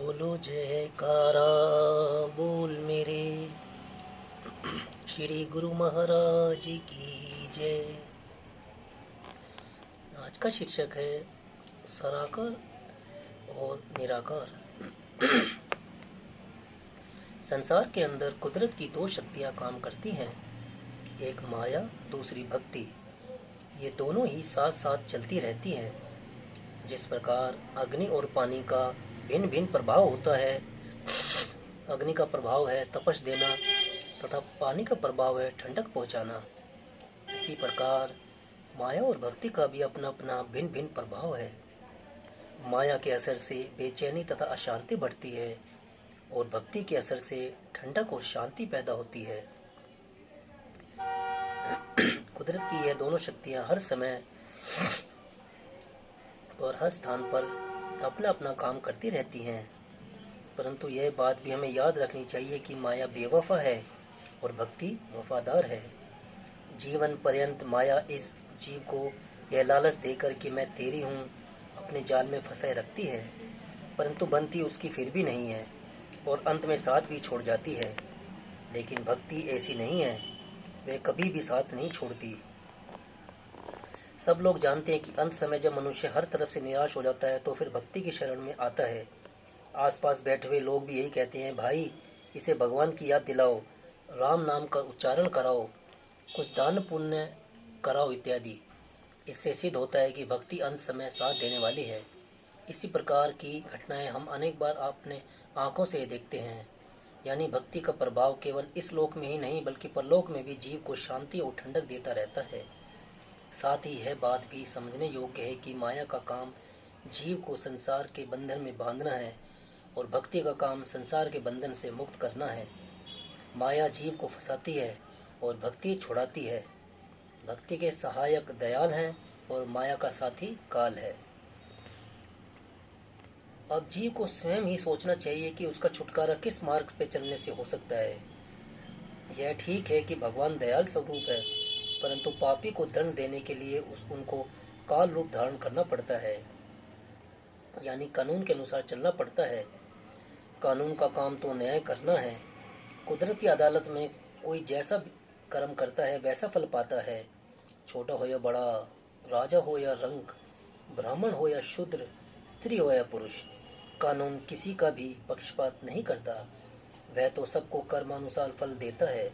बोलो जयकारा बोल मेरे श्री गुरु महाराज की जय। आज का शीर्षक है सराकर और निराकार। संसार के अंदर कुदरत की दो शक्तियां काम करती हैं, एक माया, दूसरी भक्ति। ये दोनों ही साथ साथ चलती रहती हैं। जिस प्रकार अग्नि और पानी का भिन्न भिन्न प्रभाव होता है, अग्नि का प्रभाव है तपश देना तथा पानी का प्रभाव है ठंडक पहुंचाना, इसी प्रकार माया और भक्ति का भी अपना अपना भिन्न भिन्न प्रभाव है। माया के असर से बेचैनी तथा अशांति बढ़ती है और भक्ति के असर से ठंडक और शांति पैदा होती है। कुदरत की यह दोनों शक्तियां हर समय और हर स्थान पर अपना अपना काम करती रहती हैं, परंतु यह बात भी हमें याद रखनी चाहिए कि माया बेवफा है और भक्ति वफादार है। जीवन पर्यंत माया इस जीव को यह लालच देकर कि मैं तेरी हूँ अपने जाल में फंसाए रखती है, परंतु बनती उसकी फिर भी नहीं है और अंत में साथ भी छोड़ जाती है। लेकिन भक्ति ऐसी नहीं है, वह कभी भी साथ नहीं छोड़ती। सब लोग जानते हैं कि अंत समय जब मनुष्य हर तरफ से निराश हो जाता है तो फिर भक्ति की शरण में आता है। आसपास बैठे हुए लोग भी यही कहते हैं, भाई इसे भगवान की याद दिलाओ, राम नाम का उच्चारण कराओ, कुछ दान पुण्य कराओ इत्यादि। इससे सिद्ध होता है कि भक्ति अंत समय साथ देने वाली है। इसी प्रकार की घटनाएं हम अनेक बार अपने आंखों से देखते हैं। यानी भक्ति का प्रभाव केवल इस लोक में ही नहीं बल्कि परलोक में भी जीव को शांति और ठंडक देता रहता है। साथ ही यह बात भी समझने योग्य है कि माया का काम जीव को संसार के बंधन में बांधना है और भक्ति का काम संसार के बंधन से मुक्त करना है। माया जीव को फंसाती है और भक्ति छुड़ाती है। भक्ति के सहायक दयाल हैं और माया का साथी काल है। अब जीव को स्वयं ही सोचना चाहिए कि उसका छुटकारा किस मार्ग पे चलने से हो सकता है। यह ठीक है कि भगवान दयाल स्वरूप है, परंतु पापी को दंड देने के लिए उनको काल रूप धारण करना पड़ता है, यानी कानून के अनुसार चलना पड़ता है। कानून का काम तो न्याय करना है। कुदरती अदालत में कोई जैसा कर्म करता है वैसा फल पाता है। छोटा हो या बड़ा, राजा हो या रंक, ब्राह्मण हो या शूद्र, स्त्री हो या पुरुष, कानून किसी का भी पक्षपात नहीं करता। वह तो सबको कर्मानुसार फल देता है।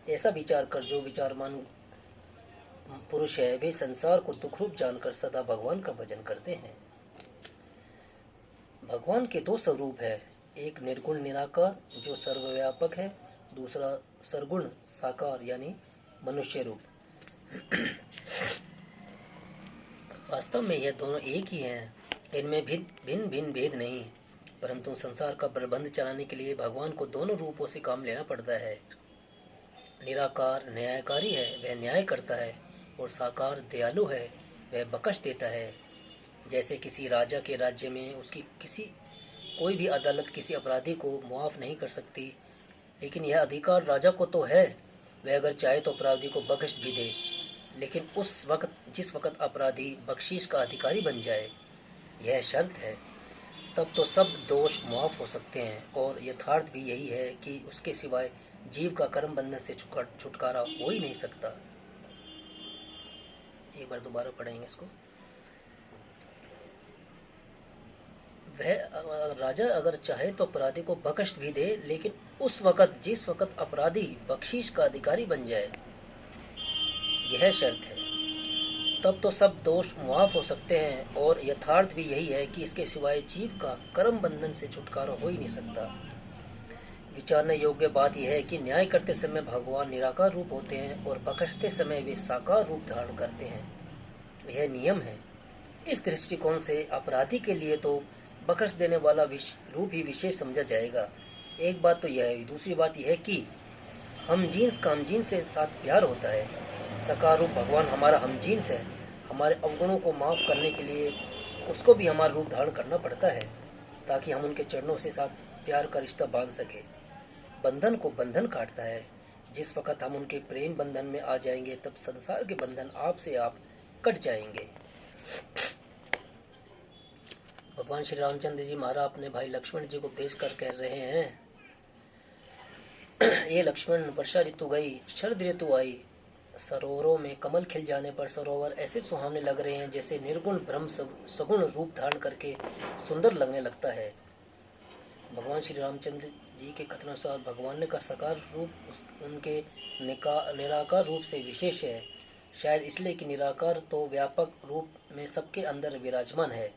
ऐसा विचार कर जो विचारमान पुरुष है वे संसार को दुखरूप जानकर सदा भगवान का भजन करते हैं। भगवान के दो स्वरूप है, एक निर्गुण निराकार जो सर्वव्यापक है, दूसरा सरगुण साकार यानी मनुष्य रूप। वास्तव में यह दोनों एक ही हैं, इनमें भिन्न भिन्न भेद नहीं, परंतु संसार का प्रबंध चलाने के लिए भगवान को दोनों रूपों से काम लेना पड़ता है। निराकार न्यायकारी है, वह न्याय करता है, और साकार दयालु है, वह बख्श देता है। जैसे किसी राजा के राज्य में उसकी कोई भी अदालत किसी अपराधी को मुआफ नहीं कर सकती, लेकिन यह अधिकार राजा को तो है, वह अगर चाहे तो अपराधी को बख्श भी दे, लेकिन जिस वक्त अपराधी बख्शीश का अधिकारी बन जाए, यह शर्त है, तब तो सब दोष मुआफ हो सकते हैं। और यथार्थ भी यही है कि उसके सिवाय जीव का कर्म बंधन से छुटकारा हो ही नहीं सकता। एक बार दोबारा पढ़ेंगे इसको। वह राजा अगर चाहे तो अपराधी को बख्श भी दे, लेकिन जिस वक्त अपराधी बख्शीश का अधिकारी बन जाए, यह शर्त है, तब तो सब दोष मुआफ हो सकते हैं। और यथार्थ भी यही है कि इसके सिवाय जीव का कर्म बंधन से छुटकारा हो ही नहीं सकता। विचारने योग्य बात यह है कि न्याय करते समय भगवान निराकार रूप होते हैं और बख्शते समय वे साकार रूप धारण करते हैं। यह नियम है। इस दृष्टिकोण से अपराधी के लिए तो बख्श देने वाला रूप ही विशेष समझा जाएगा। एक बात तो यह है। दूसरी बात यह है कि हमजीन्स का हमजीन्स से साथ प्यार होता है। साकार रूप भगवान हमारा हमजीन्स है। हमारे अवगुणों को माफ करने के लिए उसको भी हमारा रूप धारण करना पड़ता है, ताकि हम उनके चरणों से साथ प्यार का रिश्ता बांध सके। बंधन को बंधन काटता है। जिस वक्त हम उनके प्रेम बंधन में आ जाएंगे, तब संसार के बंधन आप से आप कट जाएंगे। भगवान श्री रामचंद्र जी महाराज अपने भाई लक्ष्मण जी को उपदेश कर कह रहे हैं, ये लक्ष्मण, वर्षा ऋतु गई, शरद ऋतु आई, सरोवरों में कमल खिल जाने पर सरोवर ऐसे सुहावने लग रहे हैं जैसे निर्गुण ब्रह्म सगुण रूप धारण करके सुंदर लगने लगता है। भगवान श्री रामचंद्र जी के कथनानुसार भगवान का साकार रूप उनके निराकार रूप से विशेष है, शायद इसलिए कि निराकार तो व्यापक रूप में सबके अंदर विराजमान है।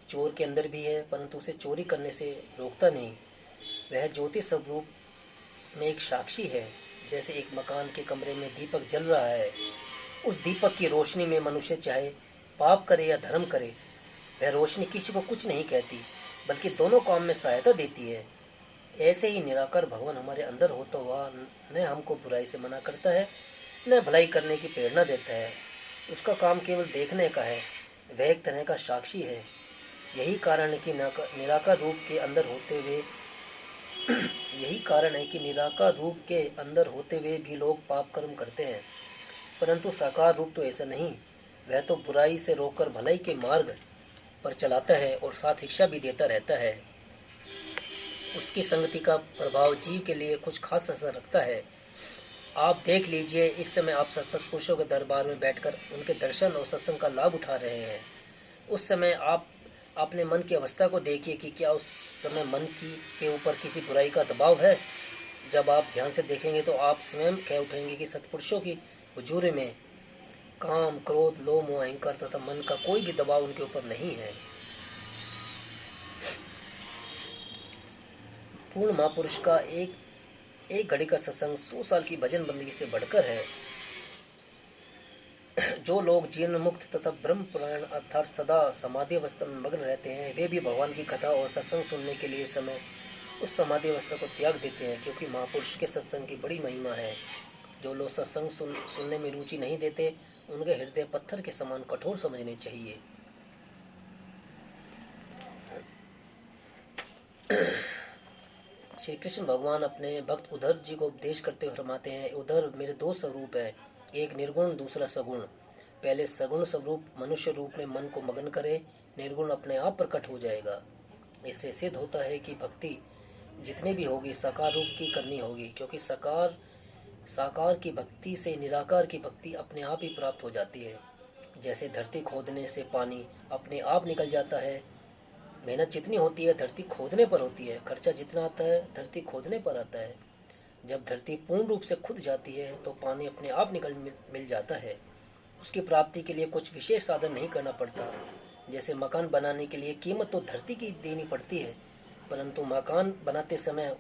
चोर के अंदर भी है, परंतु उसे चोरी करने से रोकता नहीं। वह ज्योति स्वरूप में एक साक्षी है। जैसे एक मकान के कमरे में दीपक जल रहा है, उस दीपक की रोशनी में मनुष्य चाहे पाप करे या धर्म करे, वह रोशनी किसी को कुछ नहीं कहती, बल्कि दोनों काम में सहायता देती है। ऐसे ही निराकार भगवान हमारे अंदर होता हुआ न हमको बुराई से मना करता है, न भलाई करने की प्रेरणा देता है। उसका काम केवल देखने का है, वह एक तरह का साक्षी है। यही कारण है कि निराकार रूप के अंदर होते हुए यही कारण है कि निराकार रूप के अंदर होते हुए भी लोग पाप कर्म करते हैं, परंतु साकार रूप तो ऐसा नहीं। वह तो बुराई से रोककर भलाई के मार्ग पर चलाता है और साथ शिक्षा भी देता रहता है। उसकी संगति का प्रभाव जीव के लिए कुछ खास असर रखता है। आप देख लीजिए, इस समय आप सत्पुरुषों के दरबार में बैठकर उनके दर्शन और सत्संग का लाभ उठा रहे हैं। उस समय आप अपने मन की अवस्था को देखिए कि क्या उस समय मन के ऊपर किसी बुराई का दबाव है। जब आप ध्यान से देखेंगे तो आप स्वयं कह उठेंगे कि सत्पुरुषों की हुजूरी में काम, क्रोध, लोभ, मोह, अहंकार तथा मन का कोई भी दबाव उनके ऊपर नहीं है। पूर्ण महापुरुष का एक घड़ी का सत्संग 100 साल की भजन बंदगी से बढ़कर है। जो लोग जीवन मुक्त तथा ब्रह्म पुराण अर्थात सदा समाधि अवस्था में मग्न रहते हैं, वे भी भगवान की कथा और सत्संग सुनने के लिए समय उस समाधि अवस्था को त्याग देते हैं, क्योंकि महापुरुष के सत्संग की बड़ी महिमा है। जो लोग सत्संग सुनने में रुचि नहीं देते, उनके हृदय पत्थर के समान कठोर समझने चाहिए। श्री कृष्ण भगवान अपने भक्त उद्धव जी को उपदेश करते हुए फरमाते हैं, उद्धव, मेरे दो स्वरूप है, एक निर्गुण, दूसरा सगुण। पहले सगुण स्वरूप मनुष्य रूप में मन को मग्न करे, निर्गुण अपने आप प्रकट हो जाएगा। इससे सिद्ध होता है कि भक्ति जितनी भी होगी साकार रूप की करनी होगी, क्योंकि साकार की भक्ति से निराकार की भक्ति अपने आप ही प्राप्त हो जाती है। जैसे धरती खोदने से पानी अपने आप निकल जाता है, मेहनत जितनी होती है धरती खोदने पर होती है, खर्चा जितना आता है धरती खोदने पर आता है। जब धरती पूर्ण रूप से खुद जाती है तो पानी अपने आप मिल जाता है। उसकी प्राप्ति के लिए कुछ विशेष साधन नहीं करना पड़ता। जैसे मकान बनाने के लिए कीमत तो धरती की देनी पड़ती है, परंतु मकान बनाते समय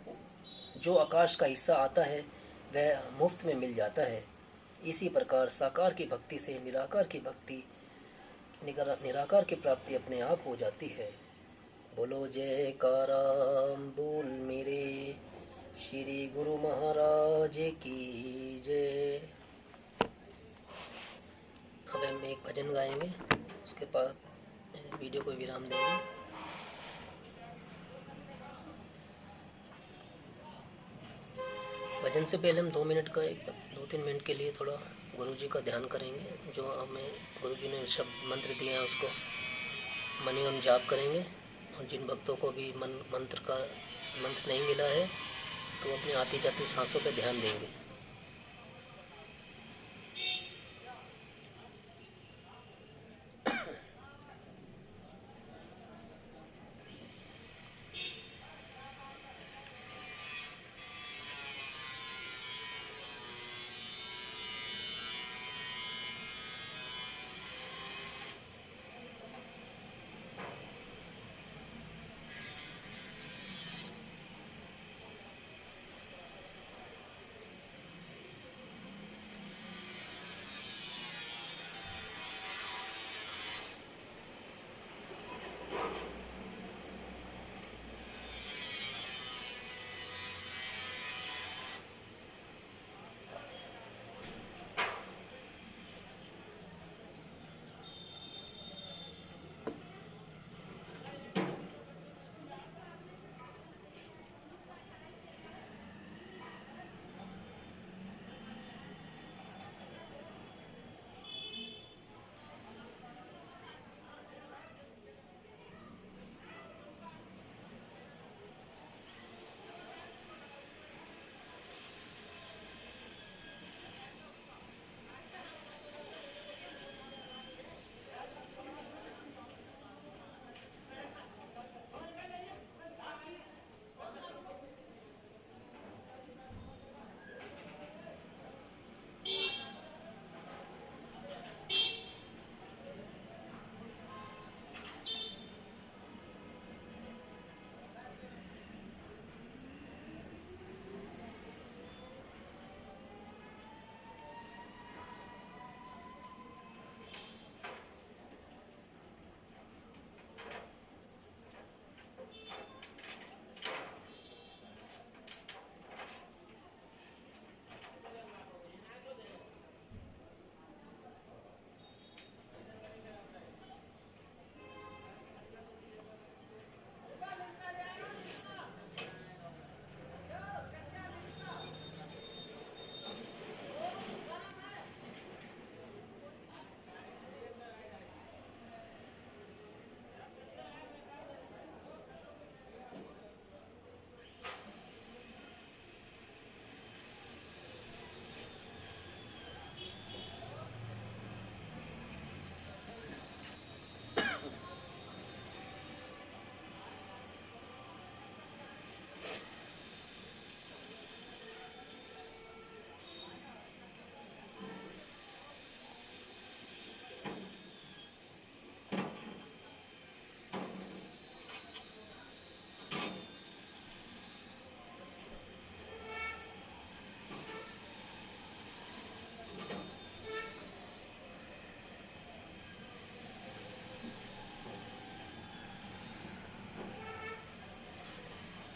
जो आकाश का हिस्सा आता है वह मुफ्त में मिल जाता है। इसी प्रकार साकार की भक्ति से निराकार की प्राप्ति अपने आप हो जाती है। बोलो जयकारा बोल मेरे श्री गुरु महाराज की जय। अब हम एक भजन गाएंगे, उसके बाद वीडियो को विराम देंगे। भजन से पहले हम 2-3 मिनट के लिए थोड़ा गुरु जी का ध्यान करेंगे। जो हमें गुरु जी ने शब्द मंत्र दिए हैं उसको मनी हम जाप करेंगे। और जिन भक्तों को भी मंत्र नहीं मिला है तो अपने आती जाती सांसों पर ध्यान देंगे।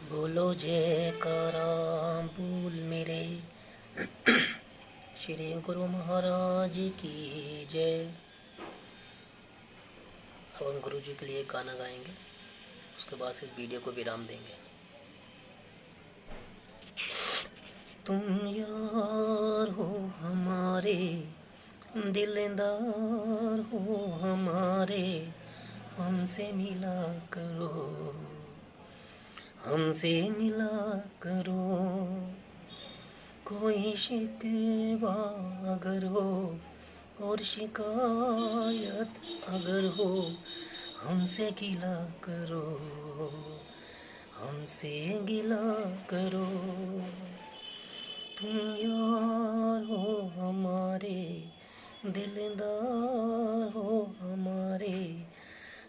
बोलो जयकारा बोल मेरे श्री गुरु महाराज की जय। अब हम गुरु जी के लिए गाना गाएंगे, उसके बाद इस वीडियो को विराम देंगे। तुम यार हो हमारे, दिलदार हो हमारे, हमसे मिला करो, हमसे मिला करो। कोई शिकवा अगर हो और शिकायत अगर हो, हमसे गिला करो, हमसे गिला करो। तुम यार हो हमारे, दिलदार हो हमारे,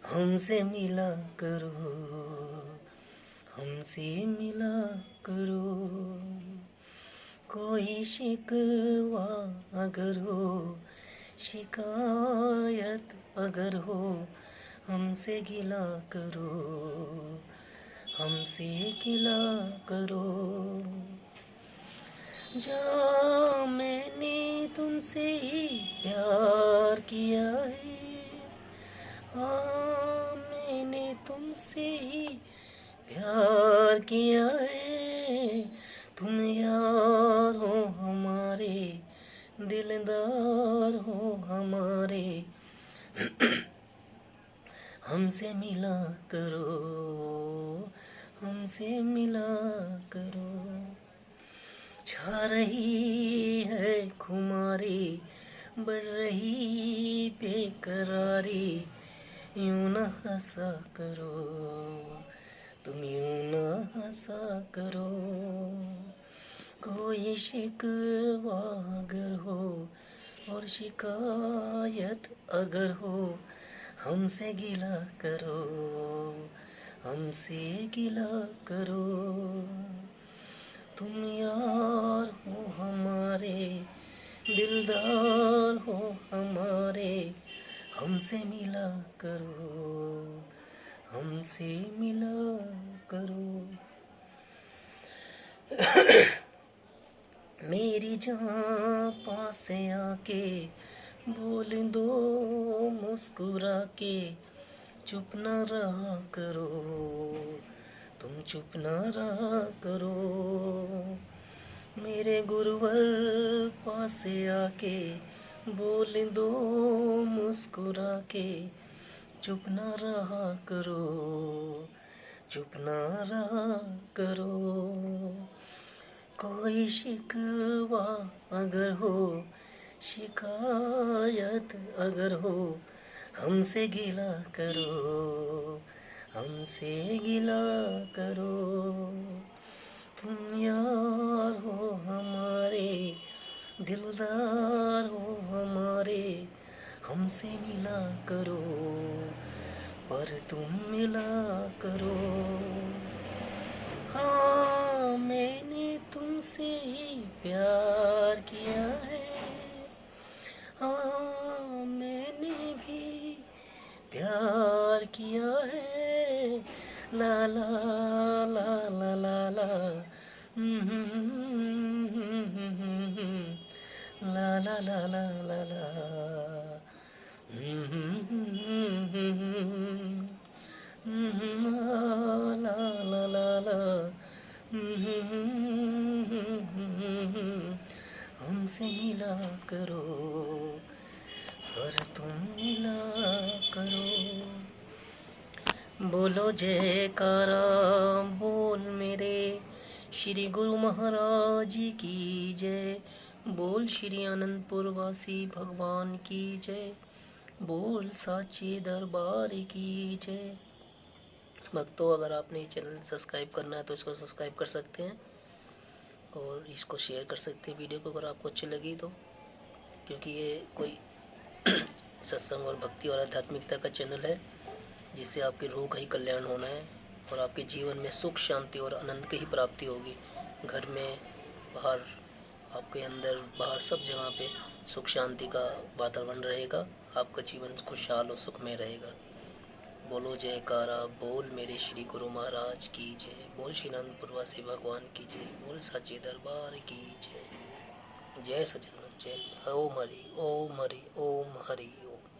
हमसे मिला करो, हमसे मिला करो। कोई शिकवा अगर हो, शिकायत अगर हो, हमसे गिला करो, हमसे गिला करो। जा मैंने तुमसे ही प्यार किया है, हाँ मैंने तुमसे ही प्यार किया है। तुम यार हो हमारे, दिलदार हो हमारे, हमसे मिला करो, हमसे मिला करो। छा रही है खुमारी, बढ़ रही बेकरारी, यूं न हंसा करो, तुम यूं न हंसा करो। कोई शिकवा अगर हो और शिकायत अगर हो, हमसे गिला करो, हमसे गिला करो। तुम यार हो हमारे, दिलदार हो हमारे, हमसे मिला करो, हमसे मिला करो। मेरी जान पास आके बोल दो मुस्कुरा के, चुप न रहा करो, तुम चुप न रहा करो। मेरे गुरुवर पास आके बोल दो मुस्कुरा के, चुप न रहा करो, चुप न रहा करो। कोई शिकवा अगर हो, शिकायत अगर हो, हमसे गिला करो, हमसे गिला करो। तुम यार हो हमारे, दिलदार हो हमारे, हमसे मिला करो, पर तुम मिला करो। हाँ मैंने तुमसे ही प्यार किया है, हाँ मैंने भी प्यार किया है। ला ला ला ला ला ला, ला ला ला ला ला ला, ला ला ला ला। हमसे मिला करो, पर तुम मिला करो। बोलो जयकारा बोल मेरे श्री गुरु महाराज की जय। बोल श्री अनंतपुर वासी भगवान की जय। बोल साचे दरबार की जय। भक्तों, अगर आपने ये चैनल सब्सक्राइब करना है तो इसको सब्सक्राइब कर सकते हैं और इसको शेयर कर सकते हैं वीडियो को, अगर आपको अच्छी लगी तो, क्योंकि ये कोई सत्संग और भक्ति और आध्यात्मिकता का चैनल है, जिससे आपकी रूह का ही कल्याण होना है और आपके जीवन में सुख शांति और आनंद की ही प्राप्ति होगी। घर में, बाहर, आपके अंदर बाहर सब जगह पे सुख शांति का वातावरण रहेगा, आपका जीवन खुशहाल और सुखमय रहेगा। बोलो जयकारा, बोल मेरे श्री गुरु महाराज की जय, बोल श्री नंदपुरवासी भगवान की जय, बोल सच्चे दरबार की जय। जय सचिदानंद, जय। ओम हरि ओम हरि ओम हरि ओम।